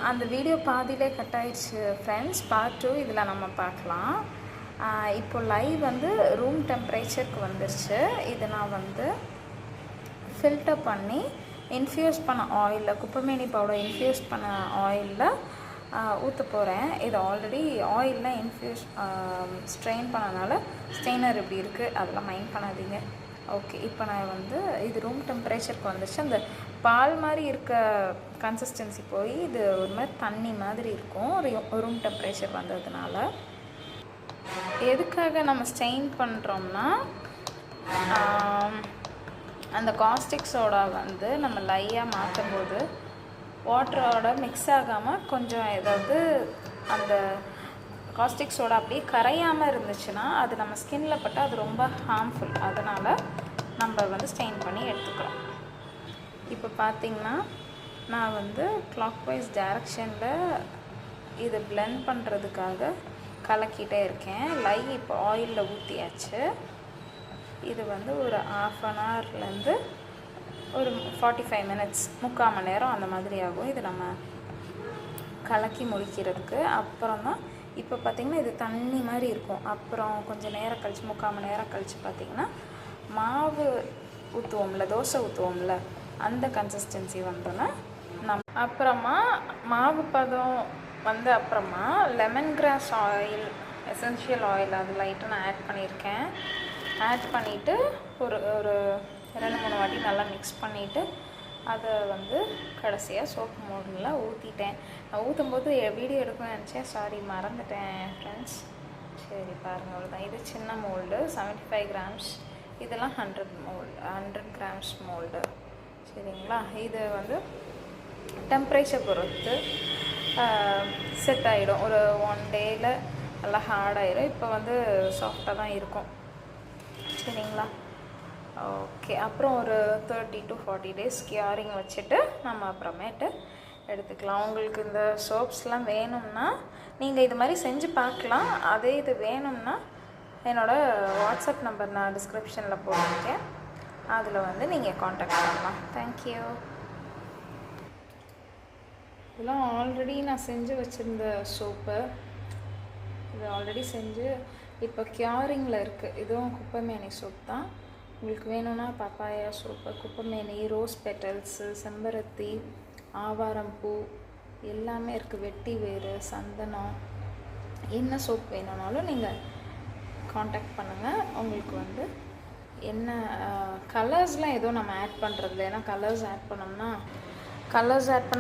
அந்த வீடியோ பாதியிலே கட் ஆயிடுச்சு ஃப்ரெண்ட்ஸ். பார்ட் 2 இதில் நம்ம பார்க்கலாம். இப்போ லைவ் வந்து ரூம் டெம்பரேச்சருக்கு வந்துருச்சு. இது நான் வந்து ஃபில்டர் பண்ணி இன்ஃப்யூஸ் பண்ண ஆயிலில், குப்பைமேனி பவுடர் இன்ஃப்யூஸ் பண்ண ஆயிலில் ஊற்ற போகிறேன். இது ஆல்ரெடி ஆயிலில் இன்ஃப்யூஸ் ஸ்ட்ரெயின் பண்ணனால ஸ்ட்ரெயினர் இப்படி இருக்குது, அதெல்லாம் மைண்ட் பண்ணாதீங்க. ஓகே, இப்போ நான் வந்து இது ரூம் டெம்பரேச்சருக்கு வந்துச்சு. அந்த பால் மாதிரி இருக்க கன்சிஸ்டன்சி போய் இது ஒரு மாதிரி தண்ணி மாதிரி இருக்கும் ரூம் டெம்பரேச்சர் வந்ததுனால. எதுக்காக நம்ம ஸ்ட்ரெயின் பண்ணுறோம்னா, அந்த காஸ்டிக் சோடா வந்து நம்ம லையாக மாற்றும் போது வாட்டரோட மிக்ஸ் ஆகாமல் கொஞ்சம் ஏதாவது அந்த காஸ்டிக் சோடா அப்படியே கரையாமல் இருந்துச்சுன்னா அது நம்ம ஸ்கின்ல பட்டால் அது ரொம்ப ஹார்ம்ஃபுல். அதனால் நம்ம வந்து ஸ்டெயின் பண்ணி எடுத்துக்கிறோம். இப்போ பார்த்திங்கன்னா நான் வந்து கிளாக் வைஸ் டைரக்ஷனில் இது பிளெண்ட் பண்ணுறதுக்காக கலக்கிட்டே இருக்கேன். இப்போ ஆயிலில் ஊற்றியாச்சு. இது வந்து ஒரு 1/2 ஹவர்லேருந்து ஒரு 45 மினிட்ஸ், 3/4 மணி நேரம் அந்த மாதிரி ஆகும் இது நம்ம கலக்கி முடிக்கிறதுக்கு. அப்புறம் தான் இப்போ பார்த்திங்கன்னா இது தண்ணி மாதிரி இருக்கும். அப்புறம் கொஞ்சம் நேரம் கழித்து, 3/4 மணி நேரம் கழித்து பார்த்திங்கன்னா மாவு ஊற்றுவோம்ல, தோசை ஊற்றுவோம்ல, அந்த கன்சிஸ்டன்சி வந்தோன்னா அப்புறமா மாவு பதம் வந்து அப்புறமா lemon grass oil, essential oil அது லைட்டாக நான் ஆட் பண்ணியிருக்கேன். ஆட் பண்ணிவிட்டு ஒரு 2-3 வாட்டி நல்லா மிக்ஸ் பண்ணிவிட்டு அதை வந்து கடைசியாக சோப்பு மோல்டில் ஊற்றிட்டேன். நான் ஊற்றும்போது வீடியோ எடுக்கணும்னு நினச்சேன், சாரி மறந்துட்டேன் ஃப்ரெண்ட்ஸ். சரி பாருங்கள், அவ்வளோதான். இது சின்ன மோல்டு 75 கிராம்ஸ், இதெல்லாம் 100 கிராம்ஸ் மோல்டு. சரிங்களா? இது வந்து டெம்பரேச்சர் பொறுத்து செட் ஆகிடும். ஒரு 1 டேயில் நல்லா ஹார்டாகிடும். இப்போ வந்து சாஃப்டாக தான் இருக்கும். சரிங்களா? ஓகே, அப்புறம் ஒரு 30 to 40 days கியூரிங் வச்சுட்டு நம்ம அப்புறமேட்டு எடுத்துக்கலாம். உங்களுக்கு இந்த சோப்ஸ்லாம் வேணும்னா நீங்கள் இது மாதிரி செஞ்சு பார்க்கலாம். அதே இது வேணும்னா என்னோடய வாட்ஸ்அப் நம்பர் நான் டிஸ்கிரிப்ஷனில் போட்டிருக்கேன், அதில் வந்து நீங்கள் காண்டாக்ட் பண்ணலாம். தேங்க்யூ. இதெல்லாம் ஆல்ரெடி நான் செஞ்சு வச்சுருந்த சோப்பு. இது ஆல்ரெடி செஞ்சு இப்போ கியூரிங்கில் இருக்குது. இதுவும் குப்பைமேனி சோப் தான். உங்களுக்கு வேணும்னா பப்பாயா சோப்பு, குப்பைமேனி, ரோஸ் பெட்டல்ஸு, செம்பருத்தி, ஆவாரம் பூ எல்லாமே இருக்குது. வெட்டி வேறு, சந்தனம், என்ன சோப் வேணும்னாலும் நீங்கள் காண்டாக்ட் பண்ணுங்கள். உங்களுக்கு வந்து என்ன கலர்ஸ்லாம் எதுவும் நம்ம ஆட் பண்ணுறதில்ல. ஏன்னா கலர்ஸ் ஆட் பண்ணோம்னா